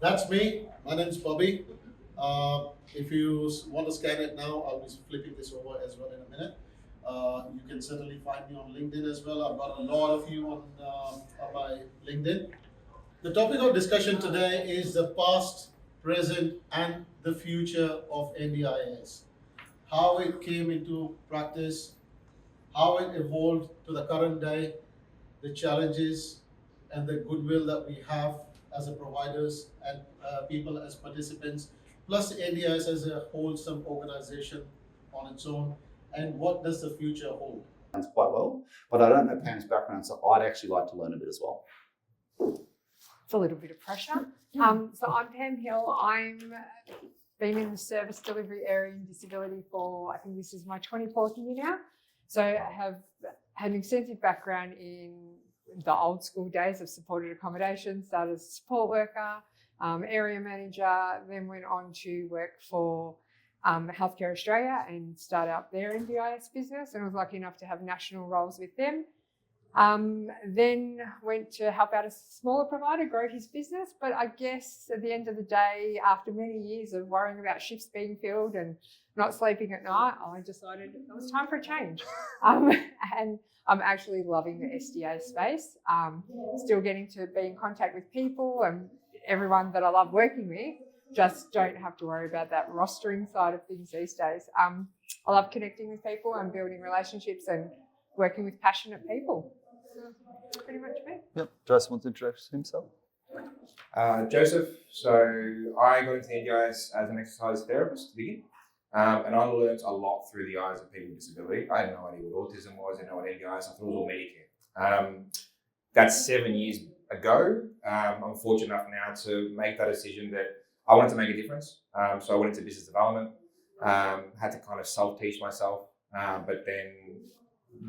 That's me. My name's Bobby. If you want to scan it now, I'll be flipping this over as well in a minute. You can certainly find me on LinkedIn as well. I've got a lot of you on my LinkedIn. The topic of discussion today is the past, present, and the future of NDIS. How it came into practice, how it evolved to the current day, the challenges and the goodwill that we have as a providers and people as participants, plus NDIS as a wholesome organization on its own, and what does the future hold? Quite well, but I don't know Pam's background, so I'd actually like to learn a bit as well. It's a little bit of pressure. So I'm Pam Hill. I'm been in the service delivery area in disability for, I think this is my 24th year now. So I have had an extensive background in the old school days of supported accommodation, started as a support worker, area manager, then went on to work for Healthcare Australia and start up their NDIS business, and was lucky enough to have national roles with them. Then went to help out a smaller provider grow his business, but I guess at the end of the day, after many years of worrying about shifts being filled and not sleeping at night, I decided it was time for a change. And I'm actually loving the SDA space. Still getting to be in contact with people and everyone that I love working with. Just don't have to worry about that rostering side of things these days. I love connecting with people and building relationships and working with passionate people. That's pretty much me. Yep. Joseph wants to introduce himself. Joseph. So I got into the NDIS as an exercise therapist to begin. And I learned a lot through the eyes of people with disability. I had no idea what autism was, I didn't know what NDIS, I thought it was all Medicare. That's 7 years ago. I'm fortunate enough now to make that decision that I wanted to make a difference. So I went into business development, had to kind of self-teach myself, but then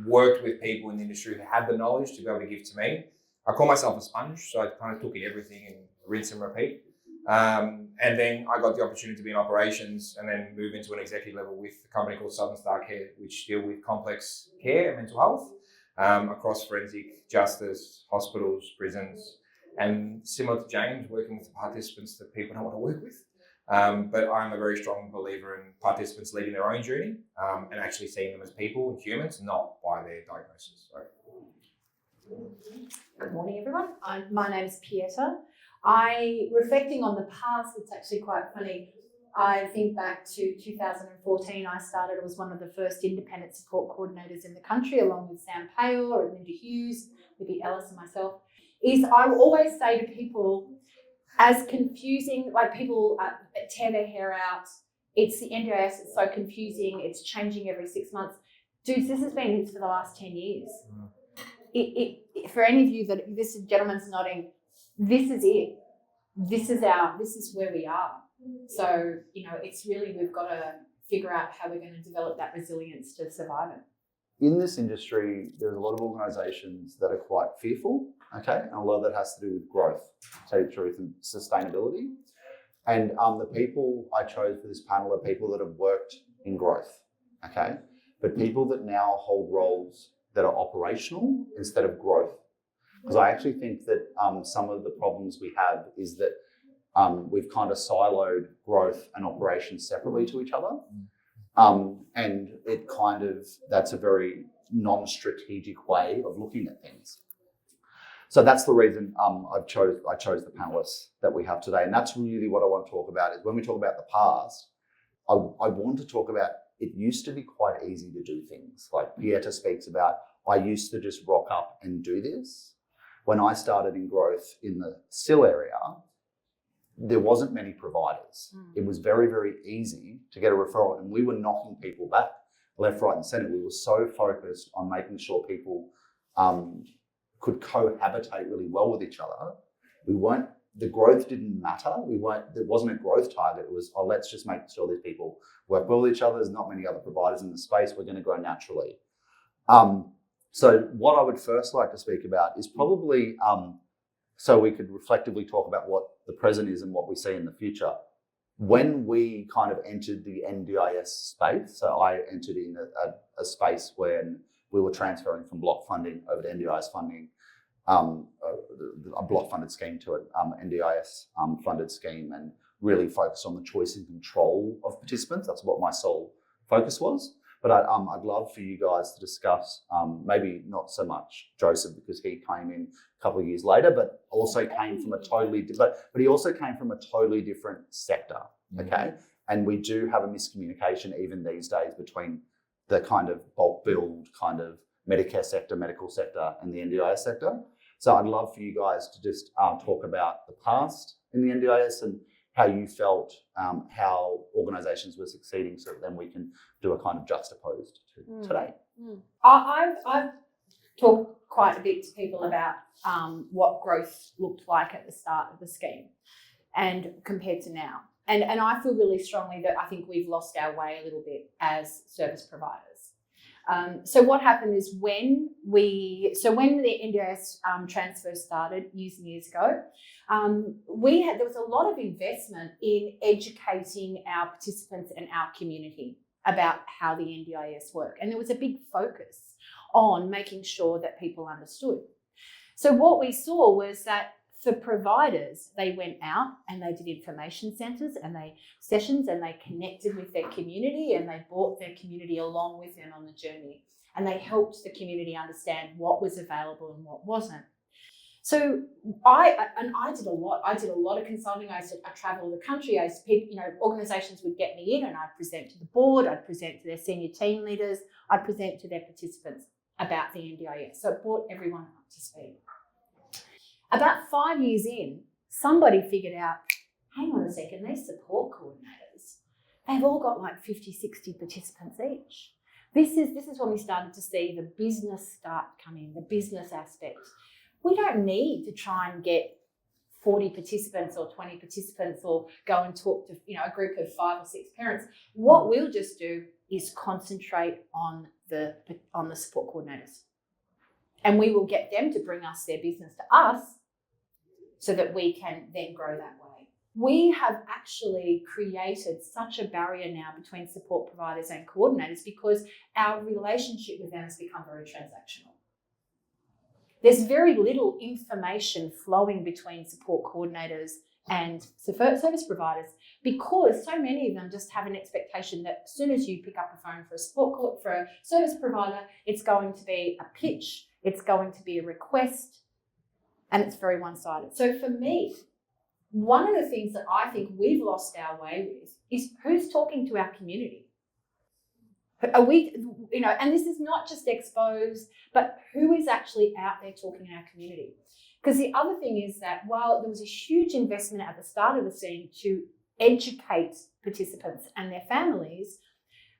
worked with people in the industry who had the knowledge to be able to give to me. I call myself a sponge, so I kind of took in everything and rinse and repeat. And then I got the opportunity to be in operations and then move into an executive level with a company called Southern Star Care, which deal with complex care and mental health across forensic, justice, hospitals, prisons, and similar to James, working with participants that people don't want to work with. But I'm a very strong believer in participants leading their own journey and actually seeing them as people and humans, not by their diagnosis. So. Good morning, everyone. My name is Pieta. Reflecting on the past, it's actually quite funny. I think back to 2014, I was one of the first independent support coordinators in the country, along with Sam Pale and Linda Hughes, Libby Ellis and myself. I will always say to people, as confusing, like people tear their hair out, it's the NDIS, it's so confusing, it's changing every 6 months. Dudes, this has been for the last 10 years. For any of you that this gentleman's nodding, this is it. This is where we are. So, it's really, we've got to figure out how we're going to develop that resilience to survive it. In this industry, there's a lot of organisations that are quite fearful, okay? And a lot of that has to do with growth, to tell you the truth, and sustainability. And the people I chose for this panel are people that have worked in growth, okay? But people that now hold roles that are operational instead of growth. Because I actually think that some of the problems we have is that we've kind of siloed growth and operations separately to each other. And that's a very non-strategic way of looking at things. So that's the reason I chose the panelists that we have today. And that's really what I want to talk about, is when we talk about the past, I want to talk about, it used to be quite easy to do things. Like Pieta speaks about, I used to just rock up and do this. When I started in growth in the SIL area, there wasn't many providers. It was very, very easy to get a referral, and we were knocking people back left, right and centre. We were so focused on making sure people could cohabitate really well with each other. The growth didn't matter. There wasn't a growth target. It was, let's just make sure these people work well with each other. There's not many other providers in the space. We're going to grow naturally. So what I would first like to speak about is probably, so we could reflectively talk about what the present is and what we see in the future. When we kind of entered the NDIS space, so I entered in a space when we were transferring from block funding over to NDIS funding, a block funded scheme to it, NDIS funded scheme, and really focus on the choice and control of participants. That's what my sole focus was. But I'd love for you guys to discuss, maybe not so much Joseph because he came in a couple of years later, but also came from a totally but he also came from a totally different sector. Okay, and we do have a miscommunication even these days between the kind of bulk build kind of Medicare sector, medical sector, and the NDIS sector. So I'd love for you guys to just talk about the past in the NDIS and how you felt, how organisations were succeeding, so that then we can do a kind of juxtaposed to today. I've talked quite a bit to people about what growth looked like at the start of the scheme and compared to now. And I feel really strongly that I think we've lost our way a little bit as service providers. So what happened is when the NDIS transfer started years ago, there was a lot of investment in educating our participants and our community about how the NDIS work. And there was a big focus on making sure that people understood. So what we saw was that for providers, they went out and they did information centres and sessions and they connected with their community and they brought their community along with them on the journey. And they helped the community understand what was available and what wasn't. So I did a lot. I did a lot of consulting. I travelled the country. Organisations would get me in and I'd present to the board. I'd present to their senior team leaders. I'd present to their participants about the NDIS. So it brought everyone up to speed. About 5 years in, somebody figured out, hang on a second, these support coordinators, they've all got like 50, 60 participants each. This is when we started to see the business start coming, the business aspect. We don't need to try and get 40 participants or 20 participants or go and talk to a group of 5 or 6 parents. What we'll just do is concentrate on the support coordinators. And we will get them to bring us their business to us so that we can then grow that way. We have actually created such a barrier now between support providers and coordinators because our relationship with them has become very transactional. There's very little information flowing between support coordinators and service providers because so many of them just have an expectation that as soon as you pick up the phone for a service provider, it's going to be a pitch, it's going to be a request, and it's very one-sided. So for me, one of the things that I think we've lost our way with is who's talking to our community. Are we, and this is not just exposed, but who is actually out there talking in our community? Because the other thing is that while there was a huge investment at the start of the scene to educate participants and their families,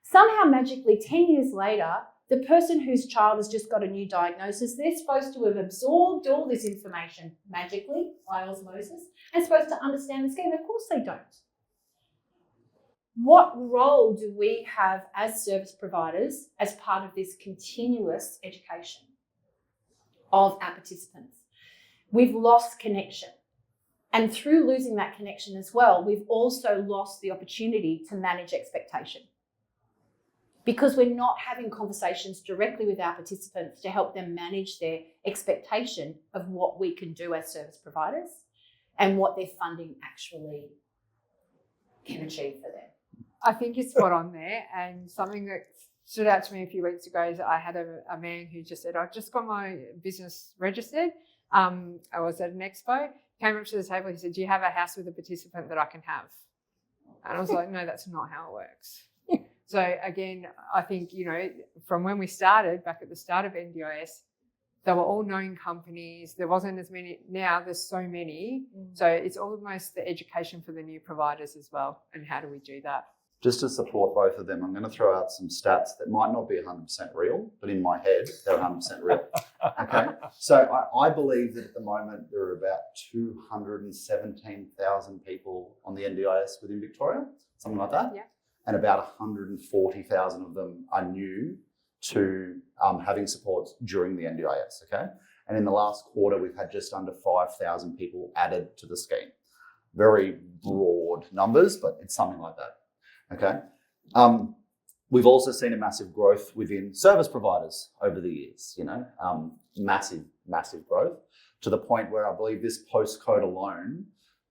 somehow magically 10 years later, the person whose child has just got a new diagnosis, they're supposed to have absorbed all this information magically by osmosis and supposed to understand the scheme. Of course they don't. What role do we have as service providers as part of this continuous education of our participants? We've lost connection. And through losing that connection as well, we've also lost the opportunity to manage expectation. Because we're not having conversations directly with our participants to help them manage their expectation of what we can do as service providers and what their funding actually can achieve for them. I think you're spot on there. And something that stood out to me a few weeks ago is I had a man who just said, I've just got my business registered. I was at an expo, came up to the table, he said, do you have a house with a participant that I can have? And I was like, no, that's not how it works. So again, I think, from when we started, back at the start of NDIS, they were all known companies. There wasn't as many. Now there's so many. So it's almost the education for the new providers as well. And how do we do that? Just to support both of them, I'm going to throw out some stats that might not be 100% real, but in my head, they're 100% real. Okay. So I believe that at the moment, there are about 217,000 people on the NDIS within Victoria, something like that. Yeah. And about 140,000 of them are new to having supports during the NDIS, okay? And in the last quarter, we've had just under 5,000 people added to the scheme. Very broad numbers, but it's something like that, okay? We've also seen a massive growth within service providers over the years, massive, massive growth to the point where I believe this postcode alone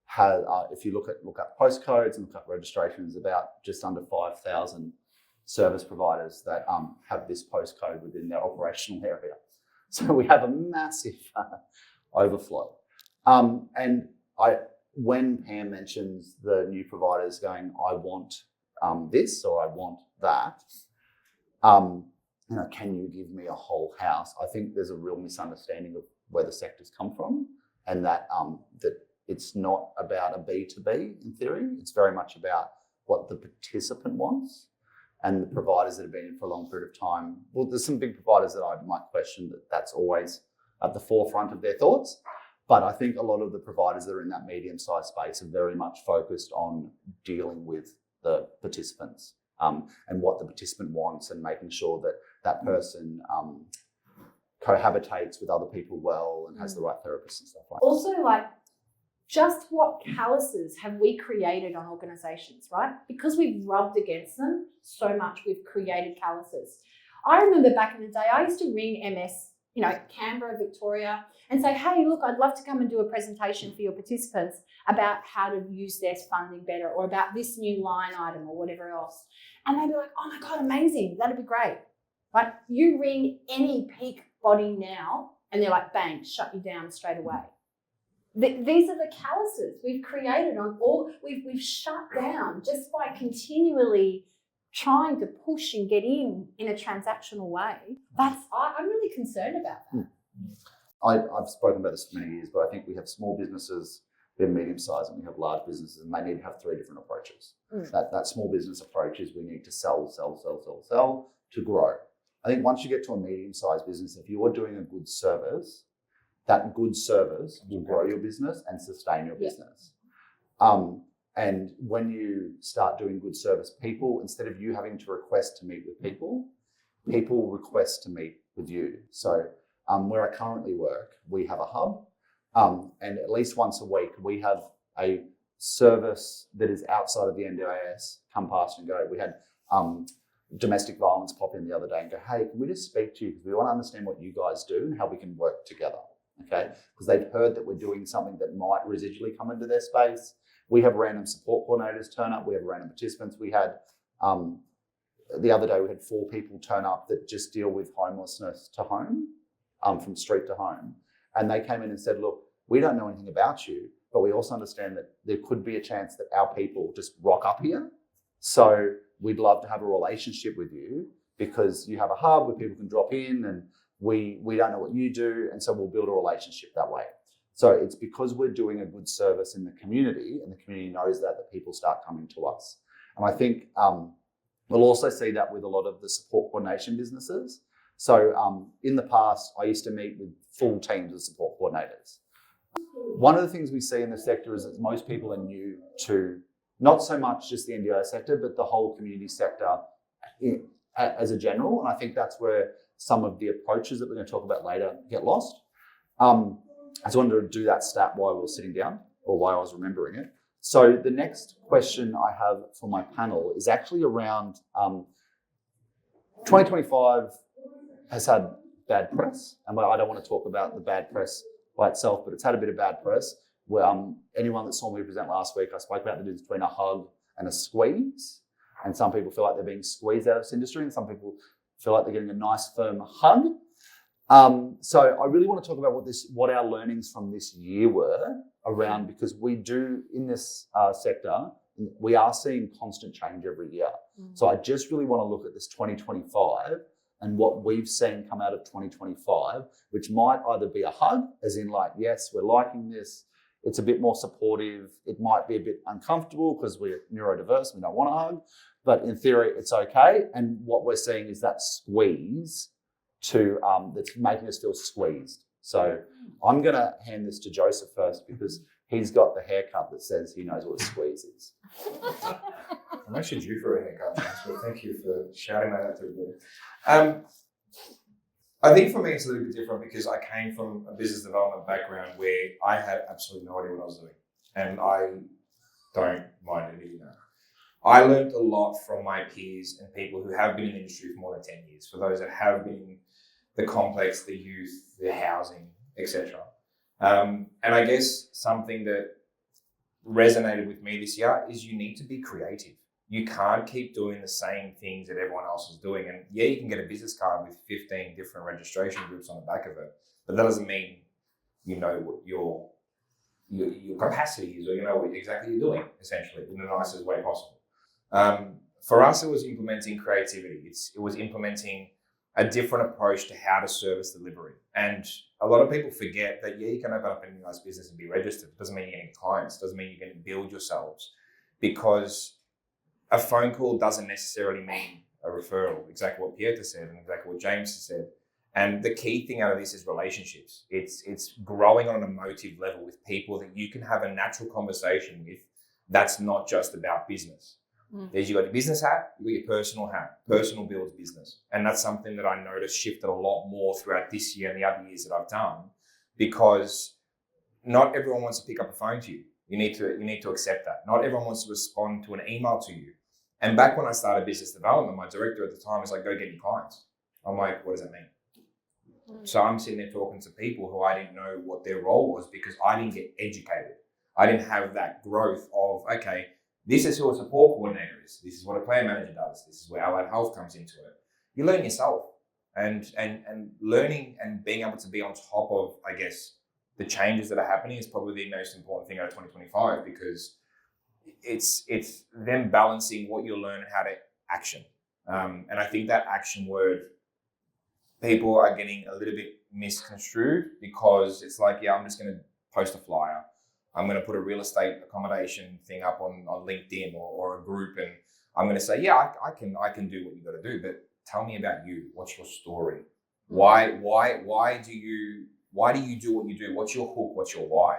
has, if you look at postcodes and look at registrations, about just under 5,000 service providers that have this postcode within their operational area. So we have a massive overflow. And when Pam mentions the new providers going, I want this or I want that, can you give me a whole house? I think there's a real misunderstanding of where the sector's come from, and that that it's not about a B2B in theory. It's very much about what the participant wants, and the providers that have been in for a long period of time. Well, there's some big providers that I might question that that's always at the forefront of their thoughts. But I think a lot of the providers that are in that medium-sized space are very much focused on dealing with the participants and what the participant wants, and making sure that that person cohabitates with other people well and has the right therapists and stuff like that. Also, like, just what calluses have we created on organisations, right? Because we've rubbed against them so much, we've created calluses. I remember back in the day, I used to ring MS, Canberra, Victoria, and say, hey, look, I'd love to come and do a presentation for your participants about how to use their funding better, or about this new line item or whatever else. And they'd be like, oh my God, amazing, that'd be great. But you ring any peak body now and they're like, bang, shut you down straight away. These are the calluses we've created on all, we've shut down just by continually trying to push and get in a transactional way. I'm really concerned about that. I've spoken about this for many years, but I think we have small businesses, we have medium-sized, and we have large businesses, and they need to have three different approaches. That small business approach is we need to sell to grow. I think once you get to a medium-sized business, if you are doing a good service, that good service will grow your business and sustain your business. And when you start doing good service, people, instead of you having to request to meet with people, people request to meet with you. So where I currently work, we have a hub, and at least once a week, we have a service that is outside of the NDIS come past and go. We had domestic violence pop in the other day and go, hey, can we just speak to you? Because we want to understand what you guys do and how we can work together, okay? Because they've heard that we're doing something that might residually come into their space. We have random support coordinators turn up. We have random participants. We had, the other day, we had 4 people turn up that just deal with homelessness to home, from street to home. And they came in and said, look, we don't know anything about you, but we also understand that there could be a chance that our people just rock up here. So we'd love to have a relationship with you because you have a hub where people can drop in, and we don't know what you do. And so we'll build a relationship that way. So it's because we're doing a good service in the community, and the community knows that people start coming to us. And I think we'll also see that with a lot of the support coordination businesses. So in the past, I used to meet with full teams of support coordinators. One of the things we see in the sector is that most people are new to not so much just the NDIS sector, but the whole community sector as a general. And I think that's where some of the approaches that we're going to talk about later get lost. I just wanted to do that stat while we were sitting down, or while I was remembering it. So the next question I have for my panel is actually around 2025 has had bad press. And I don't want to talk about the bad press by itself, but it's had a bit of bad press. Where anyone that saw me present last week, I spoke about the difference between a hug and a squeeze. And some people feel like they're being squeezed out of this industry, and some people feel like they're getting a nice firm hug. So I really want to talk about what our learnings from this year were around, because we do in this sector, we are seeing constant change every year. So I just really want to look at this 2025 and what we've seen come out of 2025, which might either be a hug, as in like, yes, we're liking this, it's a bit more supportive, it might be a bit uncomfortable because we're neurodiverse, we don't want a hug, but in theory, it's okay. And what we're seeing is that squeeze that's making us feel squeezed. So I'm going to hand this to Joseph first, because he's got the haircut that says he knows what a squeeze is. I'm actually due for a haircut, so thank you for shouting that out to everybody. I think for me it's a little bit different because I came from a business development background where I had absolutely no idea what I was doing, and I don't mind admitting that. I learned a lot from my peers and people who have been in the industry for more than 10 years. For those that have been the complex, the youth, the housing, etc. And I guess something that resonated with me this year is you need to be creative. You can't keep doing the same things that everyone else is doing. And yeah, you can get a business card with 15 different registration groups on the back of it, but that doesn't mean you know what your capacity is, or you know what exactly you're doing, essentially, in the nicest way possible. For us, it was implementing creativity. It was implementing a different approach to how to service delivery. And a lot of people forget that, yeah, you can open up a nice business and be registered. It doesn't mean you're getting clients. It doesn't mean you're going to build yourselves, because a phone call doesn't necessarily mean a referral. Exactly what Pieter said and exactly what James said. And the key thing out of this is relationships. It's growing on an emotive level with people that you can have a natural conversation with. That's not just about business. There's, you got your business hat, you got your personal hat. Personal builds business. And that's something that I noticed shifted a lot more throughout this year and the other years that I've done, because not everyone wants to pick up a phone to you. You need to accept that. Not everyone wants to respond to an email to you. And back when I started business development, my director at the time was like, go get your clients. I'm like, what does that mean? So I'm sitting there talking to people who I didn't know what their role was, because I didn't get educated. I didn't have that growth of, okay, this is who a support coordinator is. This is what a plan manager does. This is where Allied Health comes into it. You learn yourself, and learning and being able to be on top of, I guess, the changes that are happening is probably the most important thing out of 2025, because it's them balancing what you learn and how to action. And I think that action word, people are getting a little bit misconstrued, because it's like, yeah, I'm just going to post a flyer. I'm going to put a real estate accommodation thing up on LinkedIn or a group, and I'm going to say, yeah, I can do what you got to do, but tell me about you. What's your story? Why do you do what you do? What's your hook? What's your why?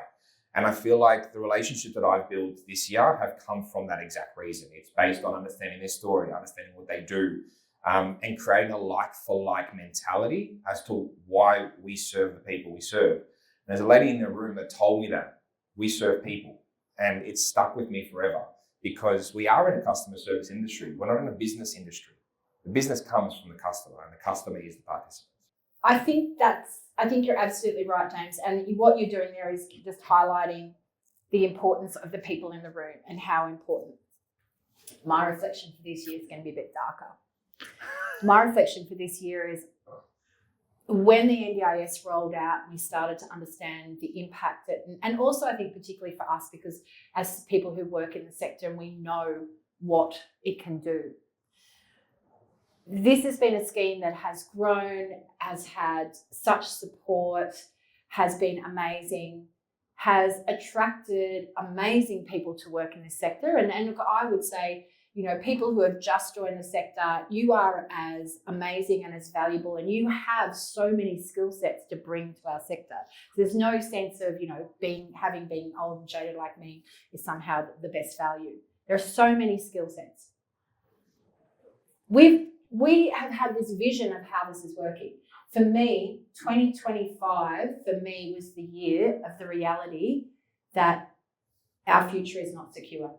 And I feel like the relationship that I've built this year have come from that exact reason. It's based on understanding their story, understanding what they do, and creating a like-for-like mentality as to why we serve the people we serve. And there's a lady in the room that told me that we serve people, and it's stuck with me forever, because we are in a customer service industry. We're not in a business industry. The business comes from the customer, and the customer is the participant. I think you're absolutely right, James. And what you're doing there is just highlighting the importance of the people in the room and how important. My reflection for this year is going to be a bit darker. My reflection for this year is, when the NDIS rolled out, we started to understand the impact that, and also I think particularly for us, because as people who work in the sector, and we know what it can do. This has been a scheme that has grown, has had such support, has been amazing, has attracted amazing people to work in this sector. And look, I would say, you know, people who have just joined the sector, you are as amazing and as valuable, and you have so many skill sets to bring to our sector. So there's no sense of, you know, having been old and jaded like me is somehow the best value. There are so many skill sets. We have had this vision of how this is working. For me, 2025 for me was the year of the reality that our future is not secure.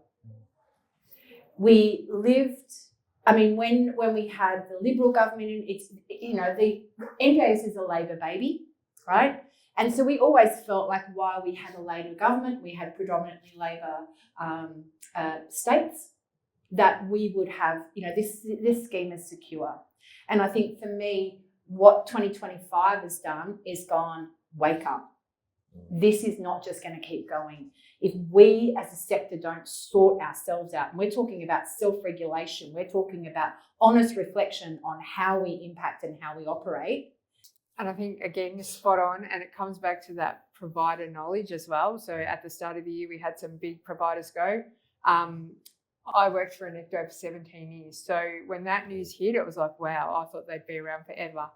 We lived, I mean, when we had the Liberal government, it's, you know, the NDIS is a Labor baby, right? And so we always felt like while we had a Labor government, we had predominantly Labor states, that we would have, you know, this scheme is secure. And I think for me, what 2025 has done is gone, wake up. This is not just going to keep going. If we as a sector don't sort ourselves out, and we're talking about self-regulation, we're talking about honest reflection on how we impact and how we operate. And I think, again, you're spot on, and it comes back to that provider knowledge as well. So at the start of the year, we had some big providers go. I worked for Anecdo for 17 years. So when that news hit, it was like, wow, I thought they'd be around forever.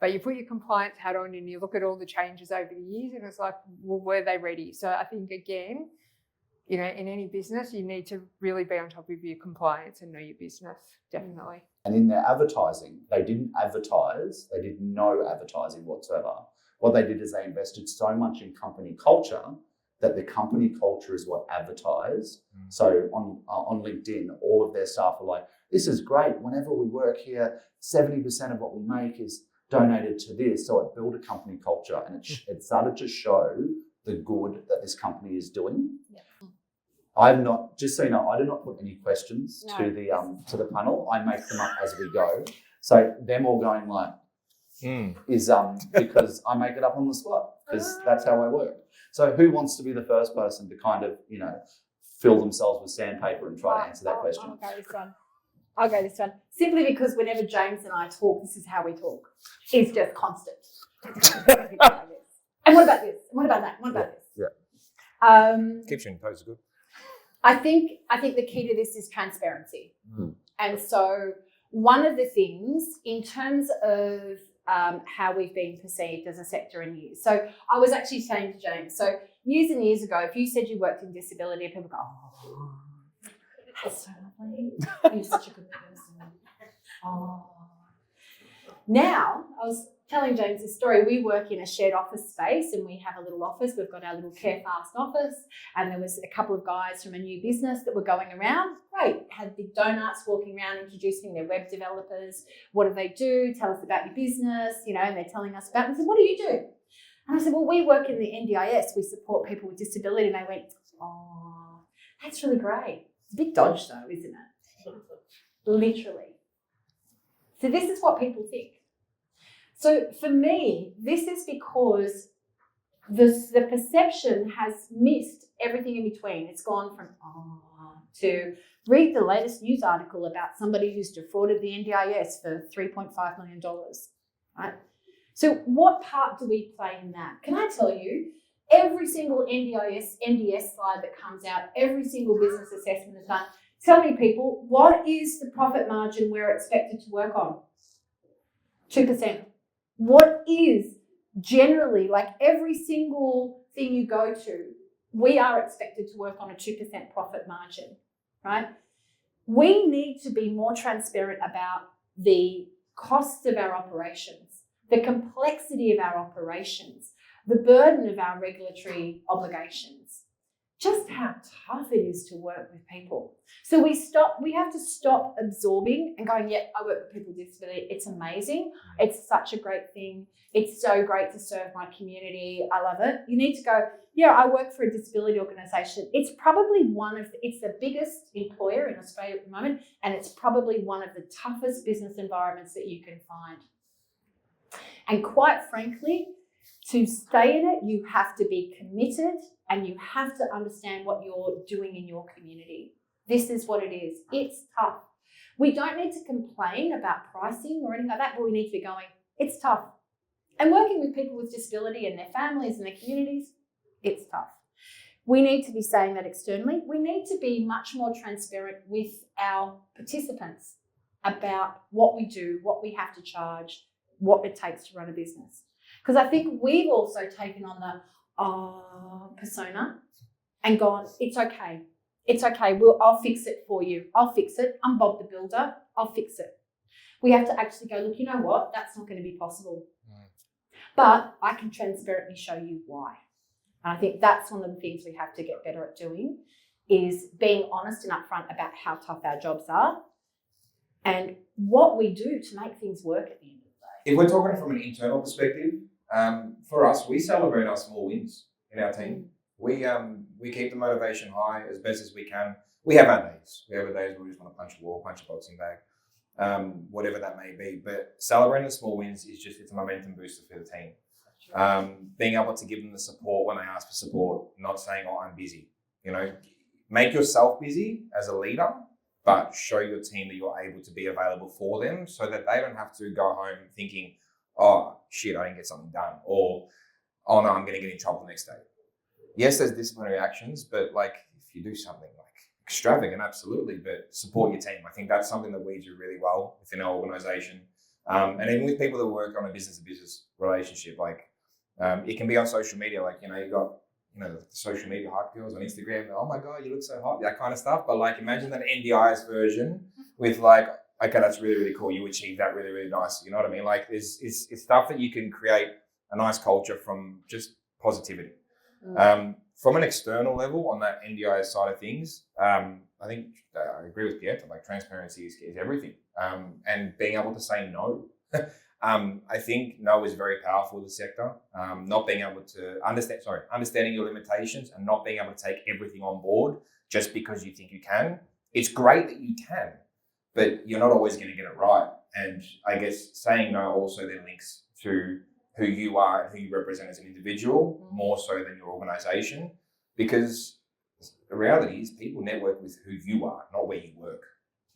But you put your compliance hat on and you look at all the changes over the years, and it's like, well, were they ready? So I think, again, you know, in any business, you need to really be on top of your compliance and know your business, definitely. And in their advertising, they didn't advertise. They did no advertising whatsoever. What they did is they invested so much in company culture that the company culture is what advertised. So on LinkedIn, all of their staff are like, this is great. Whenever we work here, 70% of what we make is donated to this. So it built a company culture, and it started to show the good that this company is doing. Yeah. I'm not, just so you know, I do not put any questions No. to the panel. I make them up as we go. So them all going like is because I make it up on the spot, because that's how I work. So who wants to be the first person to kind of, you know, fill themselves with sandpaper and try to answer that question? I'll go this one. Simply because whenever James and I talk, this is how we talk. It's just constant. And what about this? And what about that? And what about this? Yeah. Keeps you in toes, good. I think the key to this is transparency. And so one of the things in terms of how we've been perceived as a sector in years. So I was actually saying to James, so years and years ago, if you said you worked in disability, people go, oh, that's so lovely. You're such a good person. Oh. Now, I was telling James this story. We work in a shared office space, and we have a little office. We've got our little Care Fast office, and there was a couple of guys from a new business that were going around. Great, had big donuts walking around introducing their web developers. What do they do? Tell us about your business, you know, and they're telling us about it. I said, what do you do? And I said, well, we work in the NDIS. We support people with disability. And they went, oh, that's really great. It's a bit dodge though, isn't it? Literally. So this is what people think. So for me, this is because the perception has missed everything in between. It's gone from to read the latest news article about somebody who's defrauded the NDIS for $3.5 million, right? So what part do we play in that? Can I tell you, every single NDS slide that comes out, every single business assessment is done. Tell me, people, what is the profit margin we're expected to work on? 2%. What is generally, like every single thing you go to, we are expected to work on a 2% profit margin, right? We need to be more transparent about the costs of our operations, the complexity of our operations, the burden of our regulatory obligations, just how tough it is to work with people. So we have to stop absorbing and going, yeah, I work with people with disability. It's amazing. It's such a great thing. It's so great to serve my community. I love it. You need to go, yeah, I work for a disability organisation. It's probably it's the biggest employer in Australia at the moment, and it's probably one of the toughest business environments that you can find. And quite frankly, to stay in it, you have to be committed and you have to understand what you're doing in your community. This is what it is. It's tough. We don't need to complain about pricing or anything like that, but we need to be going, it's tough. And working with people with disability and their families and their communities, it's tough. We need to be saying that externally. We need to be much more transparent with our participants about what we do, what we have to charge, what it takes to run a business. Because I think we've also taken on the persona and gone, it's okay. It's okay. I'll fix it for you. I'll fix it. I'm Bob the Builder. I'll fix it. We have to actually go, look, you know what? That's not going to be possible. But I can transparently show you why. And I think that's one of the things we have to get better at doing, is being honest and upfront about how tough our jobs are and what we do to make things work at the end of the day. If we're talking from an internal perspective, for us, we celebrate our small wins in our team. We keep the motivation high as best as we can. We have our days. We have our days where we just want to punch a wall, punch a boxing bag, whatever that may be. But celebrating the small wins is it's a momentum booster for the team. Being able to give them the support when they ask for support, not saying, oh, I'm busy. You know, make yourself busy as a leader, but show your team that you're able to be available for them so that they don't have to go home thinking, oh, shit, I didn't get something done. Or, oh, no, I'm going to get in trouble the next day. Yes, there's disciplinary actions, but like if you do something like extravagant, absolutely, but support your team. I think that's something that we do really well within our organisation. And even with people that work on a business-to-business relationship, like it can be on social media, like, you got, the social media hot girls on Instagram, oh my God, you look so hot, that kind of stuff. But like, imagine that NDIS version with like, okay, that's really, really cool. You achieved that really, really nice. You know what I mean? Like it's stuff that you can create a nice culture from just positivity. From an external level on that NDIS side of things, I think I agree with Pietro, like transparency is everything. And being able to say no. I think no is very powerful in the sector. Not being able to understanding your limitations and not being able to take everything on board just because you think you can. It's great that you can, but you're not always going to get it right. And I guess saying no also then links to who you are and who you represent as an individual, more so than your organization, because the reality is people network with who you are, not where you work,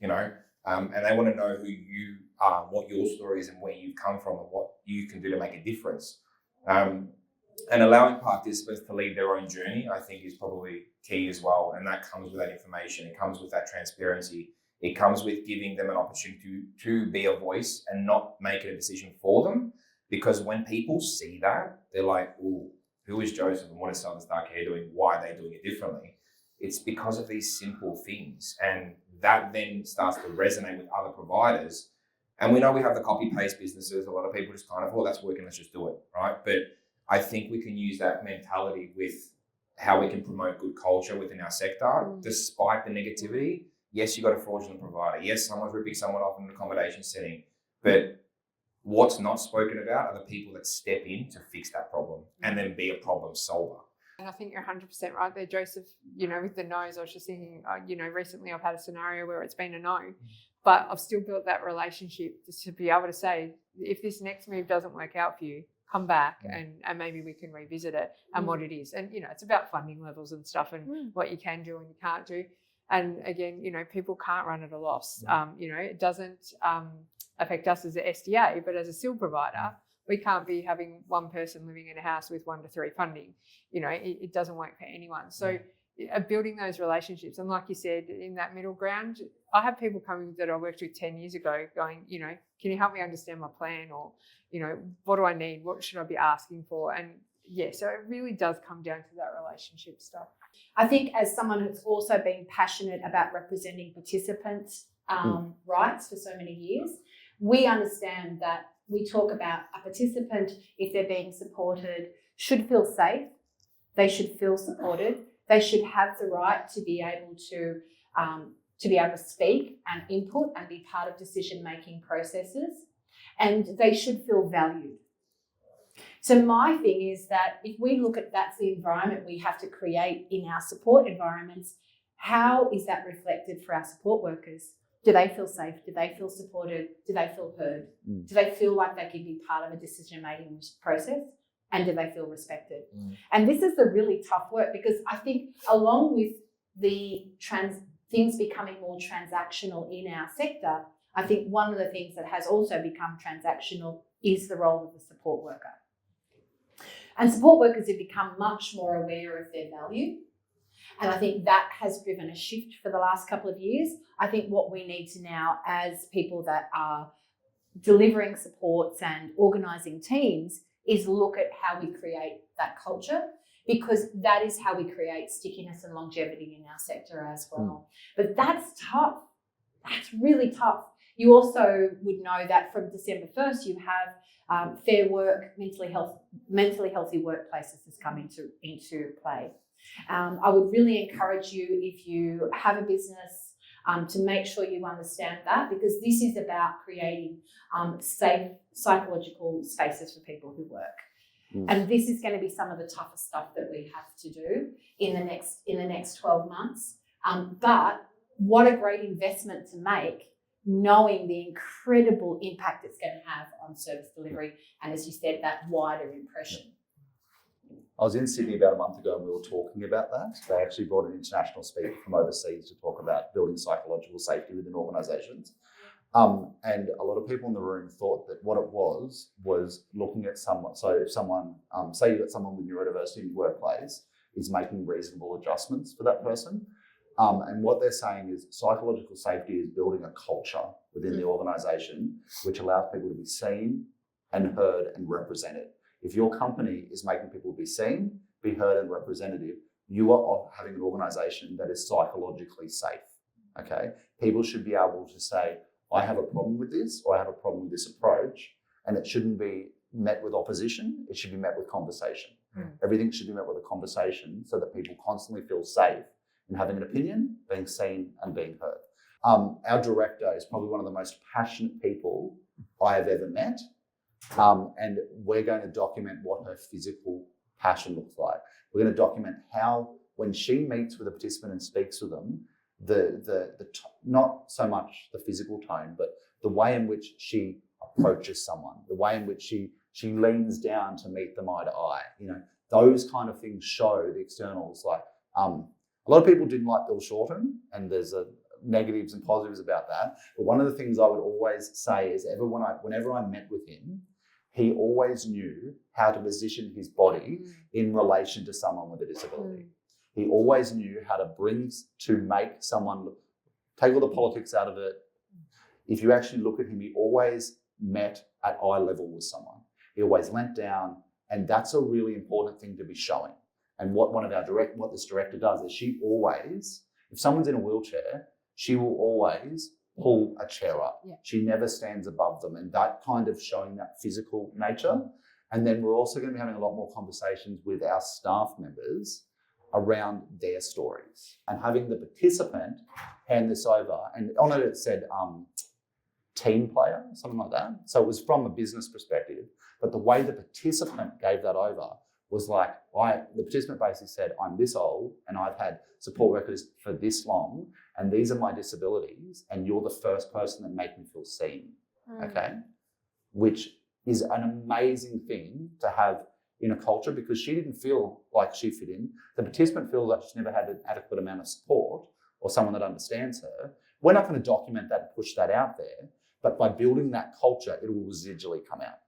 and they want to know who you are, what your story is and where you've come from and what you can do to make a difference. And allowing participants to lead their own journey, I think, is probably key as well. And that comes with that information. It comes with that transparency. It comes with giving them an opportunity to be a voice and not make a decision for them. Because when people see that, they're like, "Ooh, who is Joseph and what is Southern Star Care doing? Why are they doing it differently?" It's because of these simple things. And that then starts to resonate with other providers. And we know we have the copy-paste businesses. A lot of people just kind of, "Oh, that's working, let's just do it," right? But I think we can use that mentality with how we can promote good culture within our sector, despite the negativity. Yes, you got a fraudulent provider. Yes, someone's ripping someone off in an accommodation setting. But what's not spoken about are the people that step in to fix that problem and then be a problem solver. And I think you're 100% right there, Joseph. With the no's, I was just thinking, recently I've had a scenario where it's been a no, but I've still built that relationship to be able to say, if this next move doesn't work out for you, come back and maybe we can revisit it and what it is. And, it's about funding levels and stuff and what you can do and you can't do. And again, people can't run at a loss. It doesn't affect us as an SDA, but as a SIL provider, we can't be having one person living in a house with 1 to 3 funding. It doesn't work for anyone. So building those relationships. And like you said, in that middle ground, I have people coming that I worked with 10 years ago going, can you help me understand my plan? Or, what do I need? What should I be asking for? And so it really does come down to that relationship stuff. I think as someone who's also been passionate about representing participants' rights for so many years, we understand that we talk about a participant, if they're being supported, should feel safe, they should feel supported, they should have the right to be able to speak and input and be part of decision-making processes, and they should feel valued. So my thing is that if we look at that's the environment we have to create in our support environments, how is that reflected for our support workers? Do they feel safe? Do they feel supported? Do they feel heard? Do they feel like they can be part of a decision-making process? And do they feel respected? And this is the really tough work, because I think along with the things becoming more transactional in our sector, I think one of the things that has also become transactional is the role of the support worker. And support workers have become much more aware of their value. And I think that has driven a shift for the last couple of years. I think what we need to now, as people that are delivering supports and organising teams, is look at how we create that culture, because that is how we create stickiness and longevity in our sector as well. But that's tough. That's really tough. You also would know that from December 1st, you have Fair Work, mentally healthy workplaces is coming into play. I would really encourage you, if you have a business, to make sure you understand that, because this is about creating safe psychological spaces for people who work. And this is going to be some of the toughest stuff that we have to do in the next 12 months. But what a great investment to make, knowing the incredible impact it's going to have on service delivery, and as you said, that wider impression. I was in Sydney about a month ago and we were talking about that. They actually brought an international speaker from overseas to talk about building psychological safety within organisations. And a lot of people in the room thought that what it was looking at someone. So if someone, say you've got someone with neurodiversity in your workplace, is making reasonable adjustments for that person. And what they're saying is psychological safety is building a culture within the organisation which allows people to be seen and heard and represented. If your company is making people be seen, be heard and representative, you are having an organisation that is psychologically safe, okay? People should be able to say, I have a problem with this, or I have a problem with this approach, and it shouldn't be met with opposition, it should be met with conversation. Everything should be met with a conversation so that people constantly feel safe in having an opinion, being seen and being heard. Our director is probably one of the most passionate people I have ever met, And we're going to document what her physical passion looks like. We're going to document how, when she meets with a participant and speaks with them, not so much the physical tone, but the way in which she approaches someone, the way in which she leans down to meet them eye to eye. Those kind of things show the externals. Like a lot of people didn't like Bill Shorten, and there's negatives and positives about that. But one of the things I would always say is whenever I met with him, he always knew how to position his body in relation to someone with a disability. He always knew how to make someone take all the politics out of it. If you actually look at him, he always met at eye level with someone. He always leant down, and that's a really important thing to be showing. And what this director does is she always, if someone's in a wheelchair, she will always pull a chair up. Yeah. She never stands above them, and that kind of showing that physical nature. And then we're also going to be having a lot more conversations with our staff members around their stories and having the participant hand this over. And on it said team player, something like that. So it was from a business perspective, but the way the participant gave that over was like, the participant basically said, I'm this old and I've had support workers for this long, and these are my disabilities, and you're the first person that make me feel seen, okay? Which is an amazing thing to have in a culture, because she didn't feel like she fit in. The participant feels like she's never had an adequate amount of support or someone that understands her. We're not going to document that and push that out there, but by building that culture, it will residually come out.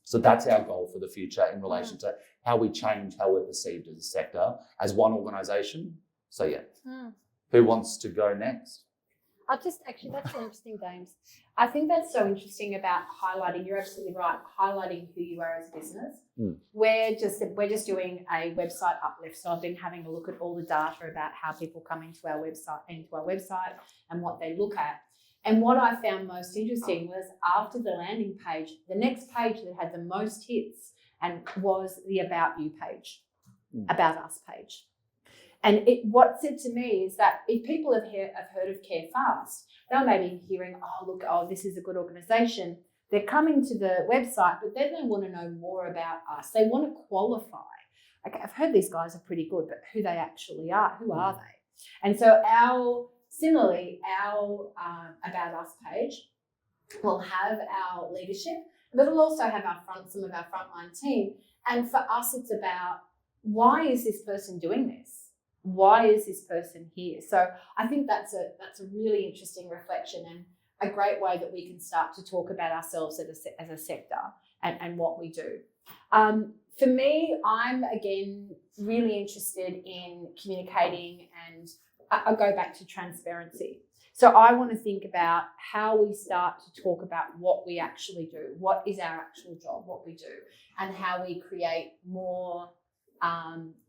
So that's our goal for the future in relation to how we change how we're perceived as a sector, as one organisation. So yeah, who wants to go next? That's really interesting, James. I think that's so interesting about highlighting. You're absolutely right. Highlighting who you are as a business. We're just doing a website uplift. So I've been having a look at all the data about how people come into our website and what they look at. And what I found most interesting was after the landing page, the next page that had the most hits was the About You page, About Us page. And what said to me is that if people have heard of Care Fast, they're maybe hearing, this is a good organisation. They're coming to the website, but then they want to know more about us. They want to qualify. Okay, I've heard these guys are pretty good, but who they actually are, who are they? And so our About Us page will have our leadership, but it'll also have some of our frontline team. And for us, it's about, why is this person doing this? Why is this person here? So I think that's a really interesting reflection and a great way that we can start to talk about ourselves as a sector and what we do. For me, I'm again really interested in communicating, and I'll go back to transparency. So I want to think about how we start to talk about what we actually do, what is our actual job, what we do, and how we create more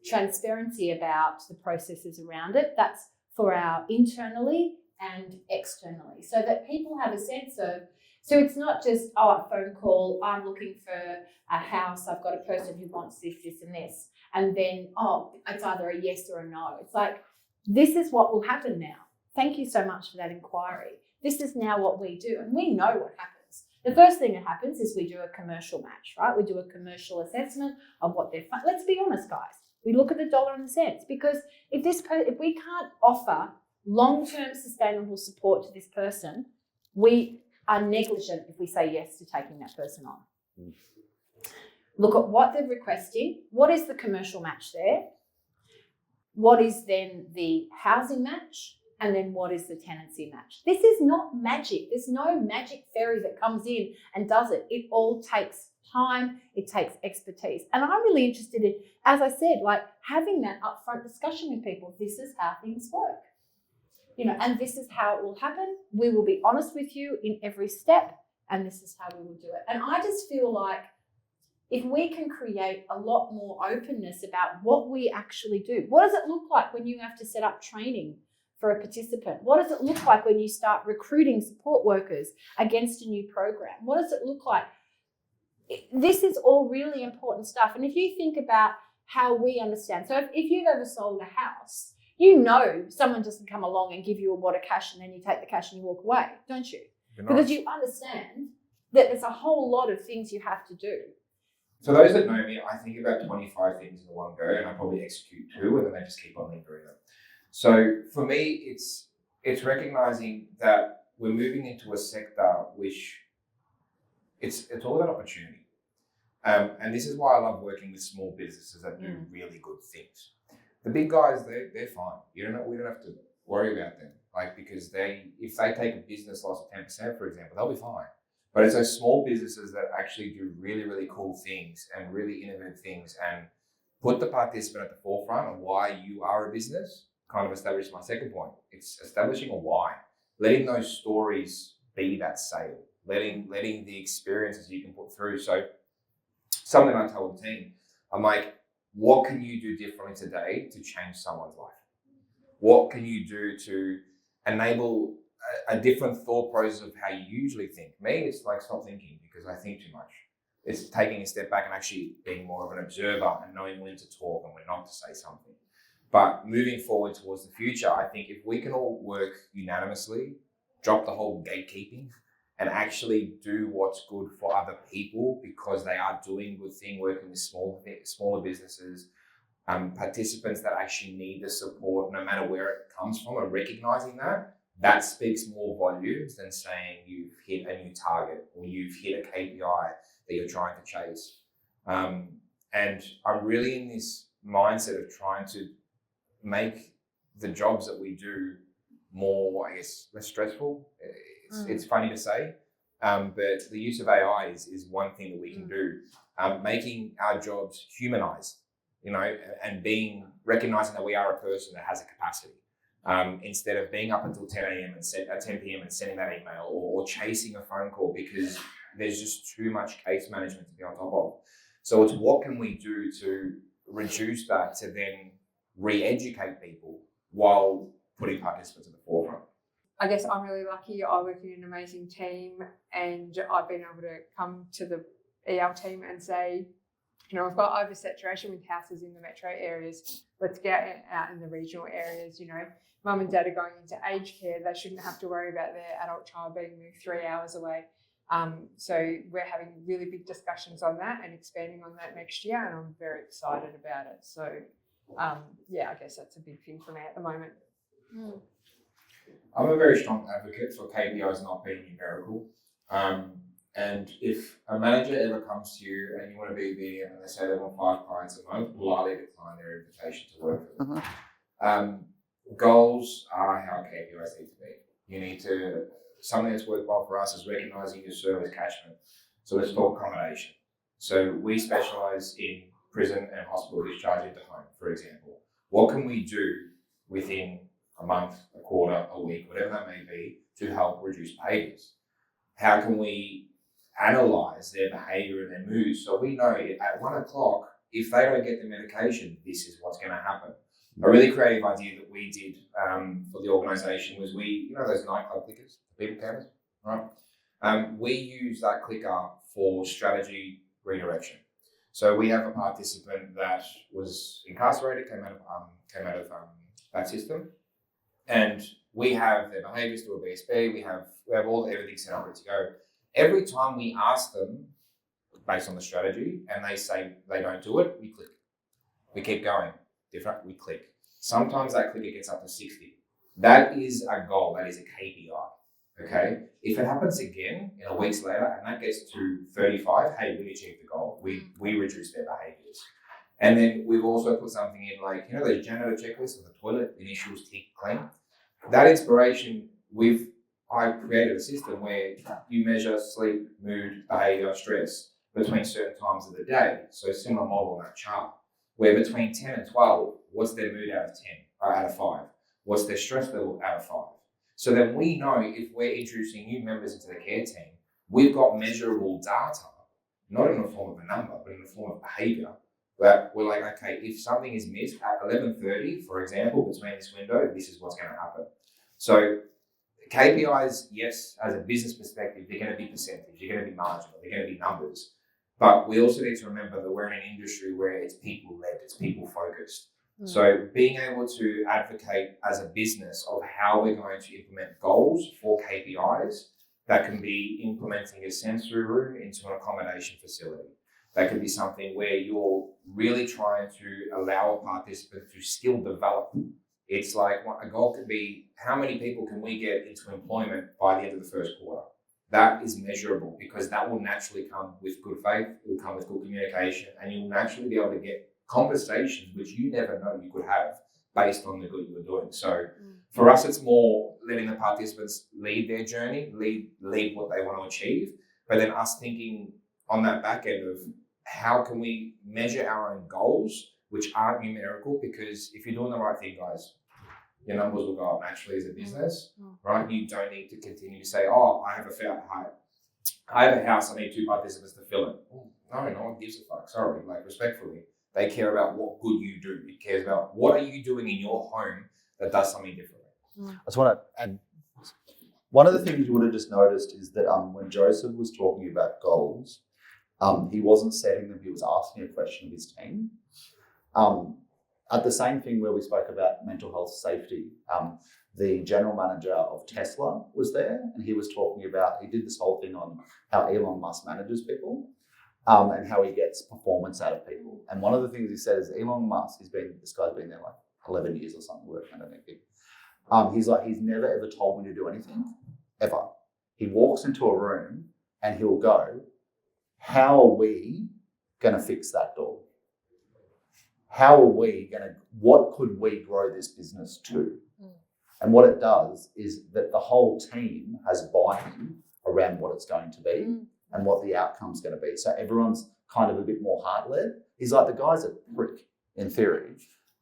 transparency about the processes around it. That's for our internally and externally, so that people have a sense of, so it's not just, a phone call, I'm looking for a house, I've got a person who wants this, this and this, and then, it's either a yes or a no. It's like, this is what will happen now. Thank you so much for that inquiry. This is now what we do, and we know what happens. The first thing that happens is we do a commercial match, right? We do a commercial assessment of what they're. Let's be honest, guys. We look at the dollar and the cents, because if we can't offer long-term sustainable support to this person, we are negligent if we say yes to taking that person on. Look at what they're requesting. What is the commercial match there? What is then the housing match? And then what is the tenancy match? This is not magic. There's no magic fairy that comes in and does it. It all takes time. It takes expertise. And I'm really interested in, as I said, like having that upfront discussion with people. This is how things work, and this is how it will happen. We will be honest with you in every step, and this is how we will do it. And I just feel like if we can create a lot more openness about what we actually do, what does it look like when you have to set up training for a participant? What does it look like when you start recruiting support workers against a new program? What does it look like? This is all really important stuff. And if you think about how we understand, so if you've ever sold a house, someone doesn't come along and give you a wad of cash and then you take the cash and you walk away, don't you? Because you understand there's a whole lot of things you have to do. For those that know me, I think about 25 things in one go, and I probably execute 2, and then I just keep on lingering them. So for me, it's recognizing that we're moving into a sector which it's all about opportunity. And this is why I love working with small businesses that do really good things. The big guys, they're fine. We don't have to worry about them, like, because if they take a business loss of 10%, for example, they'll be fine. But it's those small businesses that actually do really, really cool things and really innovative things and put the participant at the forefront of why you are a business. Kind of establish my second point. It's establishing a why, letting those stories be that sale, letting the experiences you can put through. So something I tell the team, I'm like, what can you do differently today to change someone's life? What can you do to enable a different thought process of how you usually think? Me, it's like stop thinking because I think too much. It's taking a step back and actually being more of an observer and knowing when to talk and when not to say something. But moving forward towards the future, I think if we can all work unanimously, drop the whole gatekeeping, and actually do what's good for other people because they are doing good thing, working with smaller businesses, participants that actually need the support no matter where it comes from, and recognizing that speaks more volumes than saying you've hit a new target or you've hit a KPI that you're trying to chase. And I'm really in this mindset of trying to make the jobs that we do more, I guess, less stressful. It's funny to say, but the use of AI is one thing that we can do, making our jobs humanized, and recognizing that we are a person that has a capacity. Instead of being up until 10 a.m. and 10 p.m. and sending that email or chasing a phone call because there's just too much case management to be on top of. So it's what can we do to reduce that to then re-educate people while putting participants at the forefront. I guess I'm really lucky. I work in an amazing team, and I've been able to come to the EL team and say, we've got oversaturation with houses in the metro areas. Let's get out in the regional areas. Mum and dad are going into aged care. They shouldn't have to worry about their adult child being moved 3 hours away. So we're having really big discussions on that and expanding on that next year, and I'm very excited about it. So, I guess that's a big thing for me at the moment. I'm a very strong advocate for KPIs not being numerical. And if a manager ever comes to you and you want to be obedient and they say they want 5 clients a month, politely decline their invitation to work for them. Goals are how KPIs need to be. You need to, something that's worthwhile for us is recognizing your service catchment. So let's talk accommodation. So we specialize in prison and hospital discharge into home, for example. What can we do within a month, a quarter, a week, whatever that may be, to help reduce behaviors? How can we analyze their behavior and their moods so we know at 1 o'clock, if they don't get the medication, this is what's going to happen? A really creative idea that we did for the organisation was those nightclub clickers, the people cameras, right? We use that clicker for strategy redirection. So we have a participant that was incarcerated, came out of that system, and we have their behaviours through a BSB. We have everything set up ready to go. Every time we ask them based on the strategy and they say they don't do it, we click. We keep going. Different, we click. Sometimes that clicker gets up to 60. That is a goal. That is a KPI. Okay. If it happens again in a week's later and that gets to 35, hey, we achieved the goal. We reduced their behaviours. And then we've also put something in like, those janitor checklists of the toilet, initials, tick, clean. That inspiration, I created a system where you measure sleep, mood, behaviour, stress between certain times of the day. So similar model on that chart, where between 10 and 12, what's their mood out of 10 or out of 5? What's their stress level out of 5? So then we know if we're introducing new members into the care team, we've got measurable data, not in the form of a number, but in the form of behaviour. Where we're like, okay, if something is missed at 11:30, for example, between this window, this is what's going to happen. So KPIs, yes, as a business perspective, they're going to be percentage, they're going to be marginal, they're going to be numbers. But we also need to remember that we're in an industry where it's people-led, it's people-focused. So being able to advocate as a business of how we're going to implement goals for KPIs That can be implementing a sensory room into an accommodation facility. That could be something where you're really trying to allow a participant to skill develop. It's like a goal could be, how many people can we get into employment by the end of the first quarter? That is measurable, because that will naturally come with good faith, it will come with good communication, and you'll naturally be able to get conversations which you never know you could have based on the good you were doing. So for us, it's more letting the participants lead their journey, lead what they want to achieve, but then us thinking on that back end of how can we measure our own goals, which aren't numerical, because if you're doing the right thing, guys, your numbers will go up naturally as a business, right? You don't need to continue to say, oh, I have a house, I need 2 participants to fill it. No one gives a fuck, sorry, like respectfully. They care about what good you do. It cares about what are you doing in your home that does something differently. I just want to add, one of the things you would have just noticed is that when Joseph was talking about goals, he wasn't setting them, he was asking a question of his team. At the same thing where we spoke about mental health safety, the general manager of Tesla was there, and he was talking about, he did this whole thing on how Elon Musk manages people, and how he gets performance out of people. And one of the things he said is Elon Musk, this guy's been there like 11 years or something, working on anything. He's like, he's never ever told me to do anything, ever. He walks into a room and he'll go, how are we going to fix that door? What could we grow this business to? And what it does is that the whole team has buy-in around what it's going to be and what the outcome's going to be. So everyone's kind of a bit more heart-led. He's like, the guy's a prick in theory,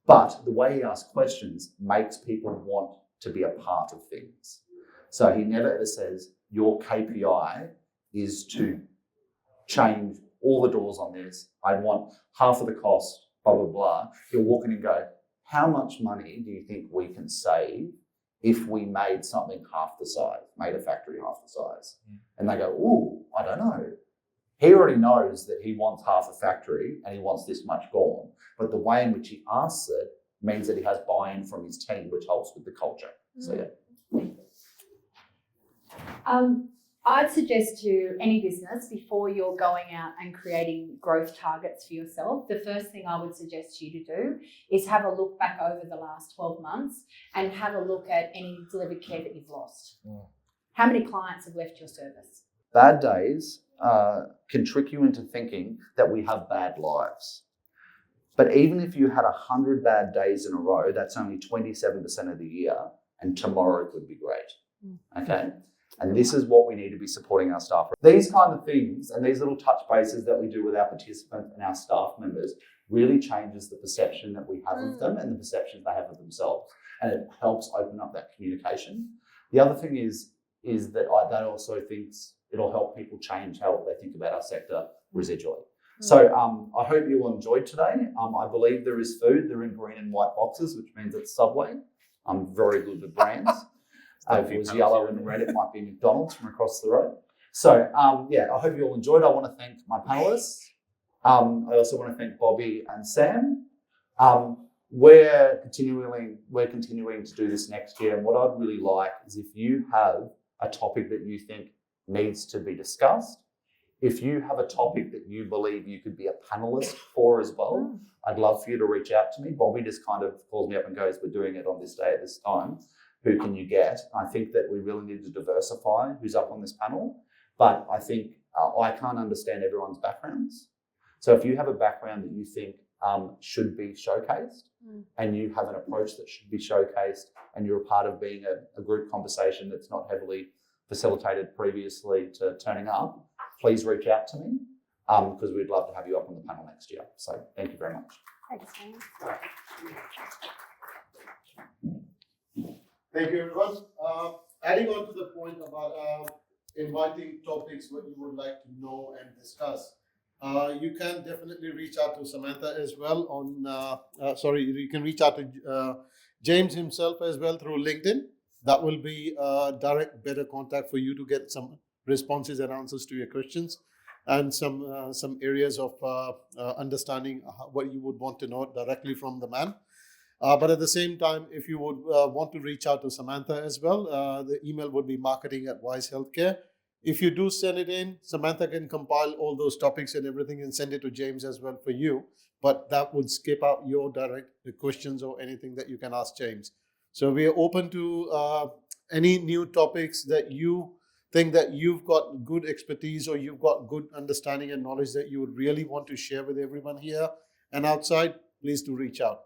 but the way he asks questions makes people want to be a part of things. So he never ever says, your KPI is to change all the doors on this. I want half of the cost, blah, blah, blah. He'll walk in and go, how much money do you think we can save if we made something half the size, made a factory half the size? And they go, ooh, I don't know. He already knows that he wants half a factory and he wants this much gone. But the way in which he asks it means that he has buy-in from his team, which helps with the culture. So, yeah. I'd suggest to any business, before you're going out and creating growth targets for yourself, the first thing I would suggest you to do is have a look back over the last 12 months and have a look at any delivered care that you've lost. How many clients have left your service? Bad days can trick you into thinking that we have bad lives. But even if you had 100 bad days in a row, that's only 27% of the year, and tomorrow could be great. Okay? And this is what we need to be supporting our staff. These kind of things and these little touch bases that we do with our participants and our staff members really changes the perception that we have of them and the perceptions they have of themselves. And it helps open up that communication. The other thing is that that also thinks it'll help people change how they think about our sector residually. So I hope you all enjoyed today. I believe there is food. They're in green and white boxes, which means it's Subway. I'm very good with brands. If it was yellow and red, it might be McDonald's from across the road. So, I hope you all enjoyed. I want to thank my panelists. I also want to thank Bobby and Sam. We're continuing to do this next year. And what I'd really like is if you have a topic that you think needs to be discussed, if you have a topic that you believe you could be a panelist for as well, I'd love for you to reach out to me. Bobby just kind of calls me up and goes, we're doing it on this day at this time. Who can you get? I think that we really need to diversify who's up on this panel, but I think I can't understand everyone's backgrounds. So if you have a background that you think should be showcased and you have an approach that should be showcased and you're a part of being a group conversation that's not heavily facilitated previously to turning up, please reach out to me because we'd love to have you up on the panel next year. So thank you very much. Thanks, Sam. Thank you, everyone. Adding on to the point about inviting topics what you would like to know and discuss, you can definitely reach out to Samantha as well you can reach out to James himself as well through LinkedIn. That will be a direct, better contact for you to get some responses and answers to your questions and some areas of understanding what you would want to know directly from the man. But at the same time, if you would want to reach out to Samantha as well, the email would be marketing@wisehealthcare. If you do send it in, Samantha can compile all those topics and everything and send it to James as well for you. But that would skip out your direct questions or anything that you can ask James. So we are open to any new topics that you think that you've got good expertise or you've got good understanding and knowledge that you would really want to share with everyone here and outside. Please do reach out.